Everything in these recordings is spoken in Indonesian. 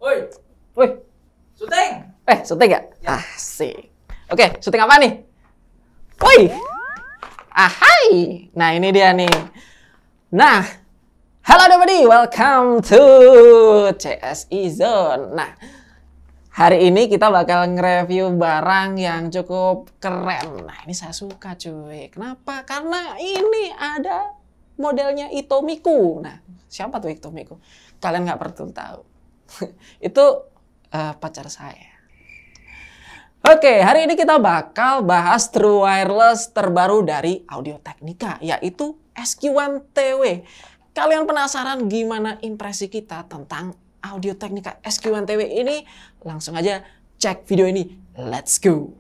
Woi, Wih, syuting. syuting ya? Ya. Asik. Oke, syuting apa nih? Woi. Ahai. Nah, ini dia nih. Nah, halo everybody, welcome to CSI Zone. Nah, hari ini kita bakal nge-review barang yang cukup keren. Nah, ini saya suka cuy. Kenapa? Karena ini ada modelnya Itomiku. Nah, siapa tuh Itomiku? Kalian nggak perlu tahu. Itu pacar saya. Oke, hari ini kita bakal bahas True Wireless terbaru dari Audio-Technica, yaitu SQ1TW. Kalian penasaran gimana impresi kita tentang Audio-Technica SQ1TW ini? Langsung aja cek video ini. Let's go!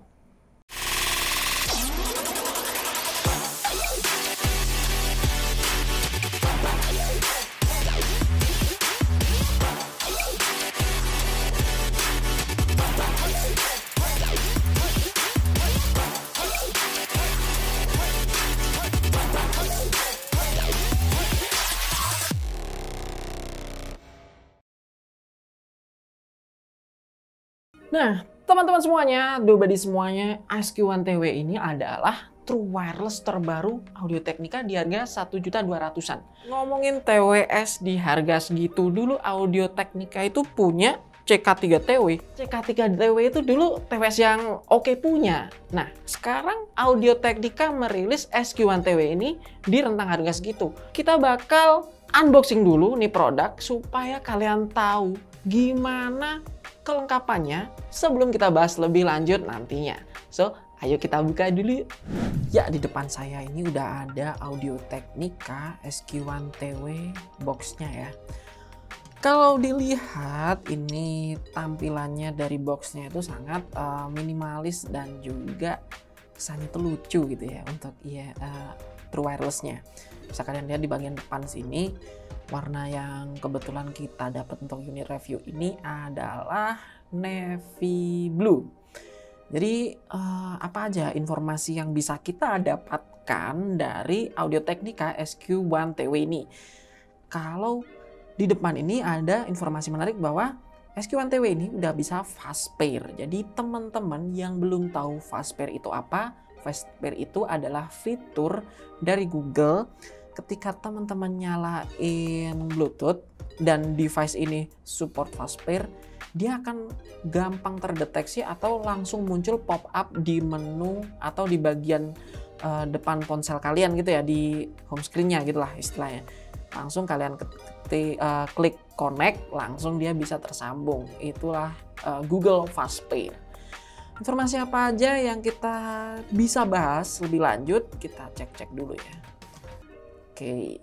Nah, teman-teman semuanya, Dobadi semuanya, SQ1TW ini adalah True Wireless terbaru Audio-Technica di harga 1.200.000-an. Ngomongin TWS di harga segitu, dulu Audio-Technica itu punya CK3TW. CK3TW itu dulu TWS yang oke punya. Nah, sekarang Audio-Technica merilis SQ1TW ini di rentang harga segitu. Kita bakal unboxing dulu nih produk supaya kalian tahu gimana kelengkapannya sebelum kita bahas lebih lanjut nantinya. So, ayo kita buka dulu. Ya, di depan saya ini udah ada Audio-Technica SQ1TW boxnya ya. Kalau dilihat ini tampilannya dari boxnya itu sangat minimalis dan juga kesannya itu lucu gitu ya untuk True Wireless-nya. Bisa kalian lihat di bagian depan sini, warna yang kebetulan kita dapat untuk unit review ini adalah navy blue. Jadi apa aja informasi yang bisa kita dapatkan dari Audio-Technica SQ1TW ini? Kalau di depan ini ada informasi menarik bahwa SQ1TW ini udah bisa fast pair. Jadi teman-teman yang belum tahu fast pair itu apa, fast pair itu adalah fitur dari Google ketika teman-teman nyalain Bluetooth dan device ini support fast pair, dia akan gampang terdeteksi atau langsung muncul pop-up di menu atau di bagian depan ponsel kalian gitu ya, di home screen-nya gitulah istilahnya. Langsung kalian klik connect, langsung dia bisa tersambung. Itulah Google Fast Pair. Informasi apa aja yang kita bisa bahas lebih lanjut, kita cek-cek dulu ya. Oke.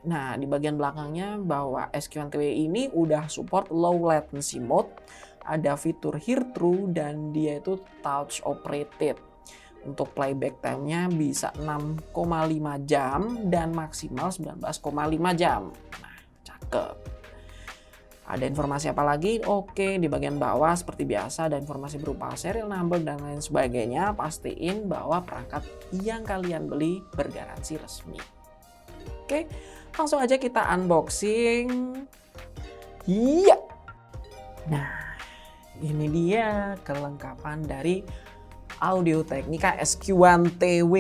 Nah, di bagian belakangnya bahwa SQ1TW ini udah support low latency mode, ada fitur hear through dan dia itu touch operated. Untuk playback time-nya bisa 6,5 jam dan maksimal 19,5 jam. Nah, cakep. Ada informasi apa lagi? Oke, di bagian bawah seperti biasa ada informasi berupa serial number dan lain sebagainya. Pastiin bahwa perangkat yang kalian beli bergaransi resmi. Oke, langsung aja kita unboxing. Iya. Nah, ini dia kelengkapan dari Audio-Technica SQ1TW.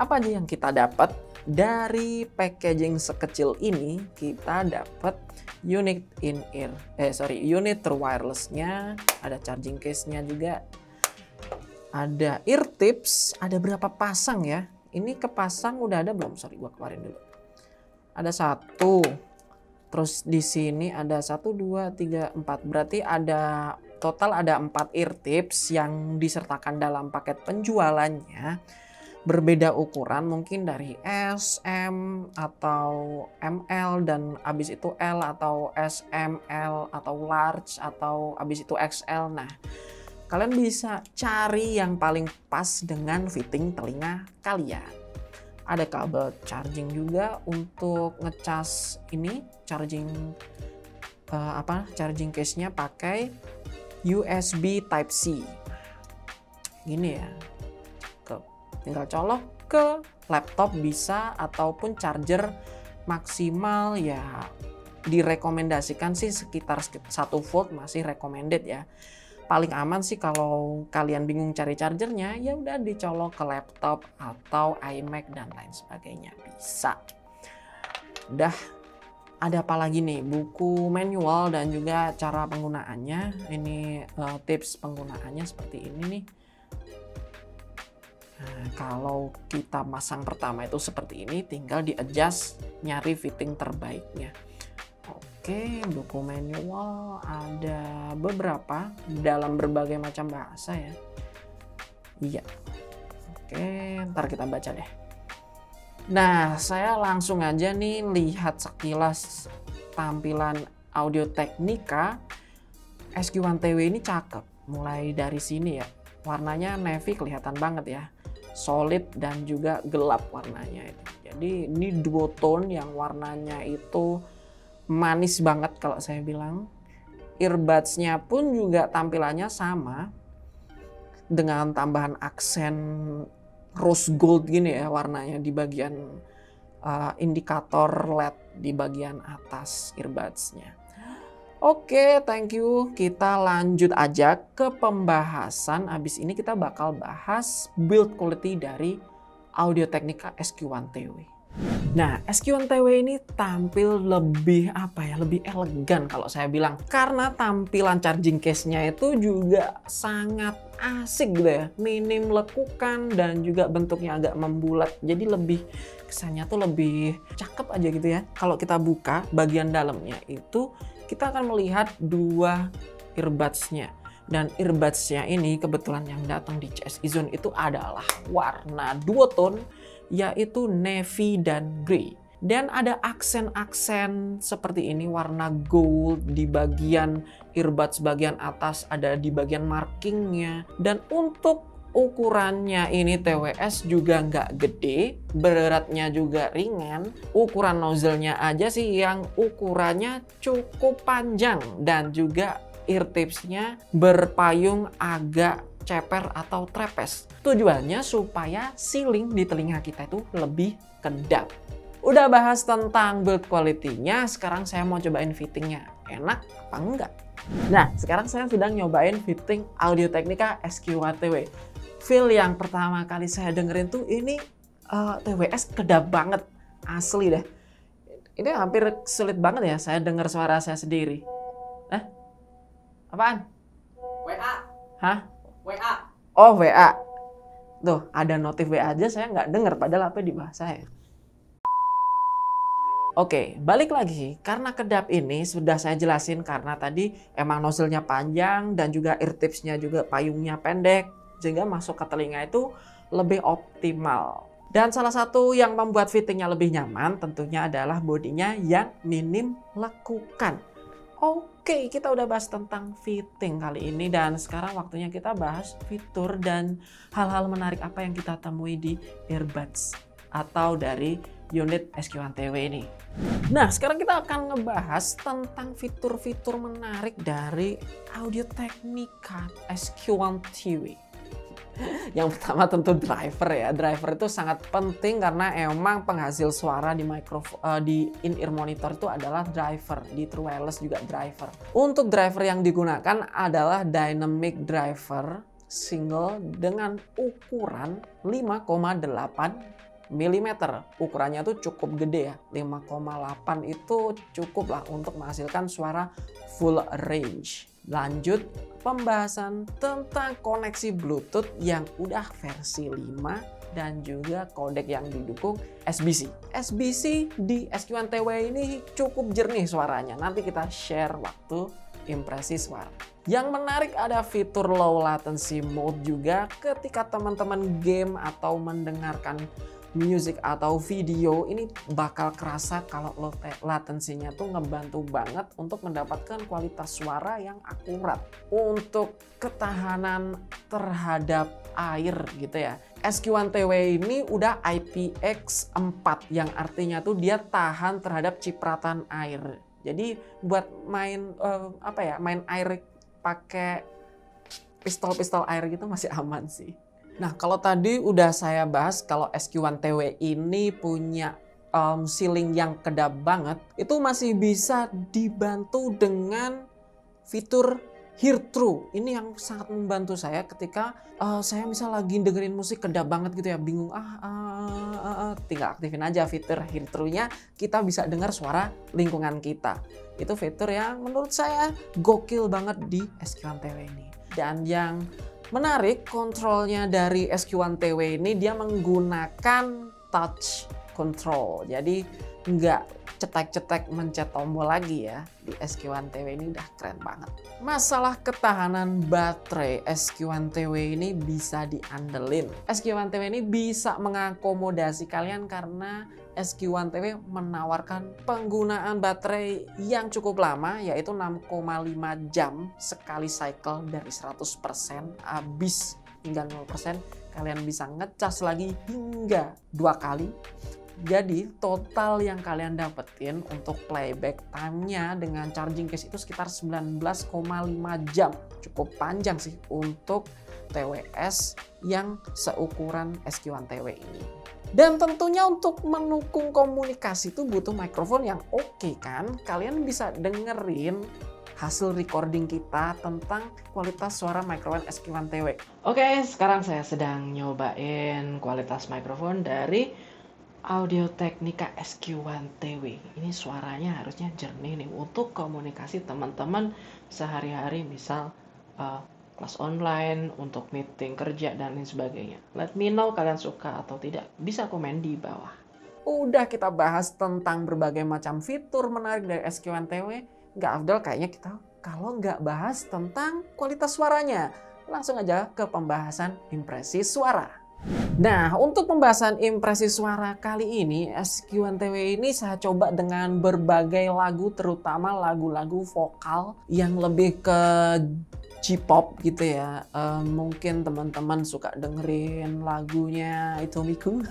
Apa aja yang kita dapat dari packaging sekecil ini? Kita dapat unit True Wireless-nya, ada charging case-nya juga, ada ear tips, ada berapa pasang ya? Ini kepasang udah ada belum? Sorry, gua keluarin dulu. Ada satu. Terus di sini ada 1, 2, 3, 4. Berarti ada total ada 4 ear tips yang disertakan dalam paket penjualannya. Berbeda ukuran, mungkin dari S, M, atau ML, dan abis itu L atau SML atau large atau abis itu XL. Nah, kalian bisa cari yang paling pas dengan fitting telinga kalian. Ada kabel charging juga untuk ngecas ini, charging case-nya pakai USB Type-C. Gini ya. Tinggal colok ke laptop bisa, ataupun charger maksimal ya direkomendasikan sih sekitar 1 volt masih recommended ya. Paling aman sih kalau kalian bingung cari chargernya, ya udah dicolok ke laptop atau iMac dan lain sebagainya, bisa. Udah, ada apa lagi nih? Buku manual dan juga cara penggunaannya. Ini tips penggunaannya seperti ini nih. Nah, kalau kita pasang pertama itu seperti ini, tinggal di-adjust, nyari fitting terbaiknya. Oke, buku manual ada beberapa dalam berbagai macam bahasa ya. Iya. Oke, ntar kita baca deh. Nah, saya langsung aja nih lihat sekilas tampilan Audio Technica SQ1TW ini cakep. Mulai dari sini ya. Warnanya navy kelihatan banget ya. Solid dan juga gelap warnanya itu. Jadi ini duo tone yang warnanya itu manis banget kalau saya bilang. Earbuds-nya pun juga tampilannya sama dengan tambahan aksen rose gold gini ya warnanya di bagian indikator LED di bagian atas earbuds-nya. Oke, thank you. Kita lanjut aja ke pembahasan. Abis ini kita bakal bahas build quality dari Audio Technica SQ1TW. Nah, SQ1TW ini tampil lebih lebih elegan kalau saya bilang. Karena tampilan charging case-nya itu juga sangat asik gitu ya. Minim lekukan dan juga bentuknya agak membulat. Jadi lebih kesannya tuh lebih cakep aja gitu ya. Kalau kita buka bagian dalamnya itu kita akan melihat 2 earbuds-nya. Dan earbuds-nya ini kebetulan yang datang di CSI Zone itu adalah warna duotone, yaitu navy dan grey. Dan ada aksen-aksen seperti ini, warna gold di bagian earbuds bagian atas, ada di bagian markingnya. Dan untuk ukurannya ini TWS juga nggak gede, beratnya juga ringan. Ukuran nozzle-nya aja sih yang ukurannya cukup panjang dan juga ear tips-nya berpayung agak ceper atau trapeze. Tujuannya supaya sealing di telinga kita itu lebih kedap. Udah bahas tentang build quality-nya, sekarang saya mau cobain fittingnya. Enak apa enggak? Nah, sekarang saya sedang nyobain fitting Audio Technica SQ1TW. Feel yang pertama kali saya dengerin tuh ini TWS kedap banget. Asli deh. Ini hampir sulit banget ya saya dengar suara saya sendiri. Apaan? WA. Hah? WA. Oh, WA. Tuh, ada notif WA aja saya nggak dengar padahal apa di bahasa saya. Oke, balik lagi. Karena kedap ini sudah saya jelasin karena tadi emang nozzle-nya panjang dan juga ear tips-nya juga payungnya pendek. Sehingga masuk ke telinga itu lebih optimal. Dan salah satu yang membuat fittingnya lebih nyaman tentunya adalah bodinya yang minim lekukan. Oke, kita udah bahas tentang fitting kali ini dan sekarang waktunya kita bahas fitur dan hal-hal menarik apa yang kita temui di earbuds atau dari unit SQ1TW ini. Nah, sekarang kita akan ngebahas tentang fitur-fitur menarik dari Audio Technica SQ1TW. Yang pertama tentu driver ya. Driver itu sangat penting karena emang penghasil suara di di in-ear monitor itu adalah driver. Di True Wireless juga driver. Untuk driver yang digunakan adalah dynamic driver single dengan ukuran 5,8 mm. Ukurannya tuh cukup gede ya. 5,8 itu cukup lah untuk menghasilkan suara full range. Lanjut pembahasan tentang koneksi Bluetooth yang udah versi 5 dan juga kodek yang didukung SBC. SBC di SQ1TW ini cukup jernih suaranya. Nanti kita share waktu impresi suara. Yang menarik ada fitur low latency mode juga ketika teman-teman game atau mendengarkan music atau video ini bakal kerasa kalau latensinya tuh ngebantu banget untuk mendapatkan kualitas suara yang akurat. Untuk ketahanan terhadap air gitu ya. SQ1TW ini udah IPX4 yang artinya tuh dia tahan terhadap cipratan air. Jadi buat main main air pakai pistol-pistol air gitu masih aman sih. Nah, kalau tadi udah saya bahas kalau SQ1TW ini punya ceiling yang kedap banget, itu masih bisa dibantu dengan fitur Hear Through. Ini yang sangat membantu saya ketika saya misal lagi dengerin musik kedap banget gitu ya, bingung tinggal aktifin aja fitur Hear Through-nya, kita bisa dengar suara lingkungan kita. Itu fitur yang menurut saya gokil banget di SQ1TW ini. Dan yang menarik, kontrolnya dari SQ1TW ini dia menggunakan touch control. Jadi nggak cetek-cetek mencet tombol lagi ya. Di SQ1TW ini udah keren banget. Masalah ketahanan baterai SQ1TW ini bisa diandelin. SQ1TW ini bisa mengakomodasi kalian karena SQ1TW menawarkan penggunaan baterai yang cukup lama, yaitu 6,5 jam sekali cycle. Dari 100% habis hingga 0%, kalian bisa ngecas lagi hingga 2 kali. Jadi total yang kalian dapetin untuk playback time-nya dengan charging case itu sekitar 19,5 jam. Cukup panjang sih untuk TWS yang seukuran SQ1TW ini. Dan tentunya untuk mendukung komunikasi itu butuh mikrofon yang oke kan. Kalian bisa dengerin hasil recording kita tentang kualitas suara mikrofon SQ1TW. Oke, sekarang saya sedang nyobain kualitas mikrofon dari Audio-Technica SQ1TW. Ini suaranya harusnya jernih nih untuk komunikasi teman-teman sehari-hari, misal kelas online, untuk meeting kerja dan lain sebagainya. Let me know kalian suka atau tidak, bisa komen di bawah. Udah kita bahas tentang berbagai macam fitur menarik dari SQ1TW, nggak afdol kayaknya kita kalau nggak bahas tentang kualitas suaranya. Langsung aja ke pembahasan impresi suara. Nah, untuk pembahasan impresi suara kali ini, SQ1TW ini saya coba dengan berbagai lagu, terutama lagu-lagu vokal yang lebih ke J-pop gitu ya. Mungkin teman-teman suka dengerin lagunya Itomiku,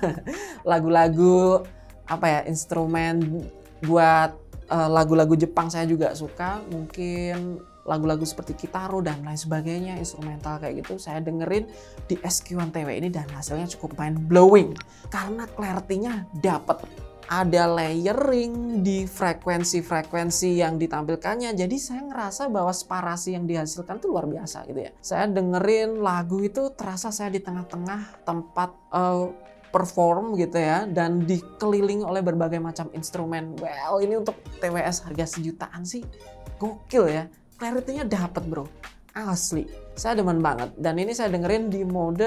lagu-lagu apa ya, instrumen buat lagu-lagu Jepang saya juga suka. Mungkin lagu-lagu seperti Kitaro dan lain sebagainya, instrumental kayak gitu saya dengerin di SQ1TW ini dan hasilnya cukup mind blowing karena clarity-nya dapet. Ada layering di frekuensi-frekuensi yang ditampilkannya, jadi saya ngerasa bahwa sparasi yang dihasilkan tuh luar biasa gitu ya. Saya dengerin lagu itu terasa saya di tengah-tengah tempat perform gitu ya, dan dikelilingi oleh berbagai macam instrumen. Well, ini untuk TWS harga sejutaan sih gokil ya. Clarity-nya dapet bro, asli. Saya demen banget. Dan ini saya dengerin di mode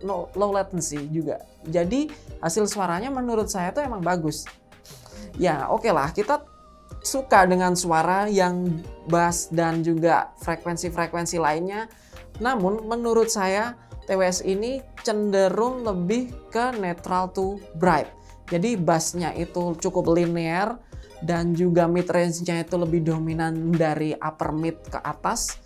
low latency juga. Jadi hasil suaranya menurut saya tuh emang bagus. Ya oke lah, kita suka dengan suara yang bass dan juga frekuensi-frekuensi lainnya. Namun menurut saya TWS ini cenderung lebih ke neutral to bright. Jadi bassnya itu cukup linear, dan juga mid range-nya itu lebih dominan dari upper mid ke atas.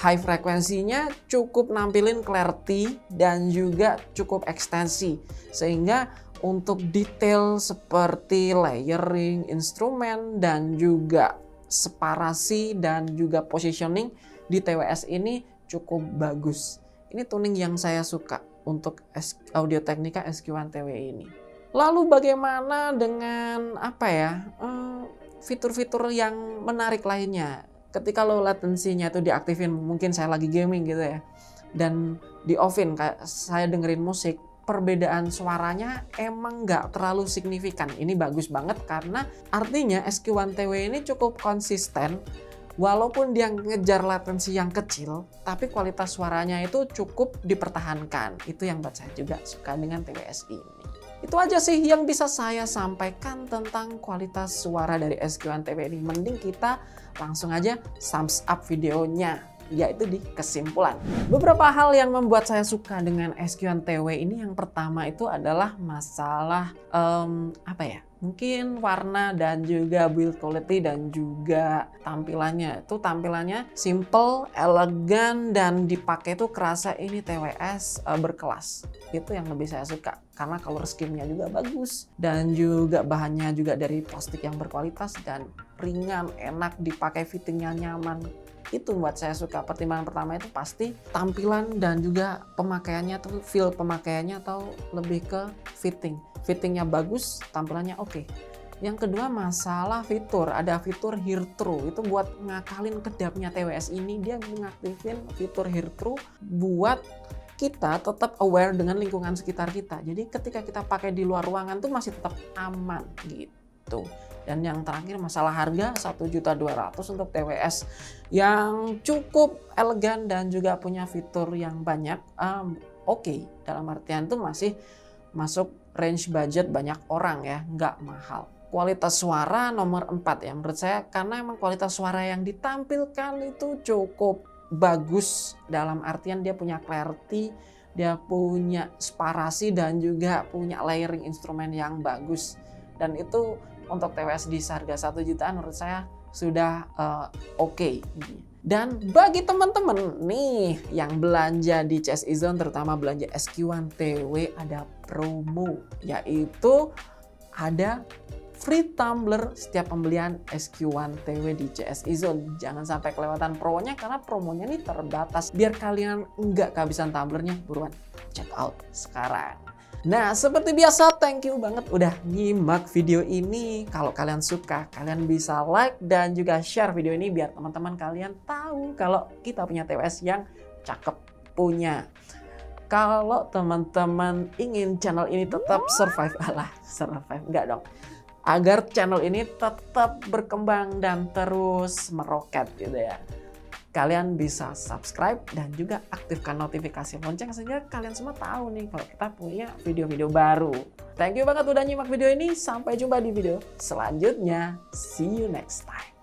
High frekuensinya cukup nampilin clarity dan juga cukup ekstensi. Sehingga untuk detail seperti layering instrumen dan juga separasi dan juga positioning di TWS ini cukup bagus. Ini tuning yang saya suka untuk Audio-Technica SQ1TW ini. Lalu bagaimana dengan apa ya, fitur-fitur yang menarik lainnya? Ketika low latency-nya itu diaktifin, mungkin saya lagi gaming gitu ya, dan di offin kayak saya dengerin musik, perbedaan suaranya emang nggak terlalu signifikan. Ini bagus banget karena artinya SQ1TW ini cukup konsisten. Walaupun dia ngejar latensi yang kecil, tapi kualitas suaranya itu cukup dipertahankan. Itu yang buat saya juga suka dengan TWS ini. Itu aja sih yang bisa saya sampaikan tentang kualitas suara dari SQ1TW ini. Mending kita langsung aja thumbs up videonya, yaitu di kesimpulan. Beberapa hal yang membuat saya suka dengan SQ1TW ini, yang pertama itu adalah masalah apa ya? Mungkin warna dan juga build quality dan juga tampilannya. Itu tampilannya simple, elegan, dan dipakai itu kerasa ini TWS berkelas. Itu yang lebih saya suka. Karena color scheme-nya juga bagus. Dan juga bahannya juga dari plastik yang berkualitas dan ringan, enak dipakai, fittingnya nyaman. Itu buat saya suka. Pertimbangan pertama itu pasti tampilan dan juga pemakaiannya tuh, feel pemakaiannya atau lebih ke fitting. fittingnya bagus, tampilannya oke. Yang kedua masalah fitur, ada fitur hear through, itu buat ngakalin kedapnya TWS ini, dia mengaktifin fitur hear through buat kita tetap aware dengan lingkungan sekitar kita. Jadi ketika kita pakai di luar ruangan tuh masih tetap aman gitu. Dan yang terakhir masalah harga, 1.200.000 untuk TWS yang cukup elegan dan juga punya fitur yang banyak. Oke, dalam artian itu masih masuk range budget banyak orang ya, nggak mahal. Kualitas suara nomor 4 ya menurut saya, karena emang kualitas suara yang ditampilkan itu cukup bagus, dalam artian dia punya clarity, dia punya sparasi dan juga punya layering instrumen yang bagus. Dan itu untuk TWS di harga 1 jutaan menurut saya sudah oke. Dan bagi teman-teman nih yang belanja di CS Ezone, terutama belanja SQ1TW, ada promo, yaitu ada free tumbler setiap pembelian SQ1TW di CS Ezone. Jangan sampai kelewatan promonya, karena promonya ini terbatas. Biar kalian nggak kehabisan tumblernya, buruan check out sekarang. Nah, seperti biasa, thank you banget udah nyimak video ini. Kalau kalian suka, kalian bisa like dan juga share video ini biar teman-teman kalian tahu kalau kita punya TWS yang cakep punya. Kalau teman-teman ingin channel ini tetap survive, enggak dong. Agar channel ini tetap berkembang dan terus meroket gitu ya. Kalian bisa subscribe dan juga aktifkan notifikasi lonceng sehingga kalian semua tahu nih kalau kita punya video-video baru. Thank you banget udah nyimak video ini. Sampai jumpa di video selanjutnya. See you next time.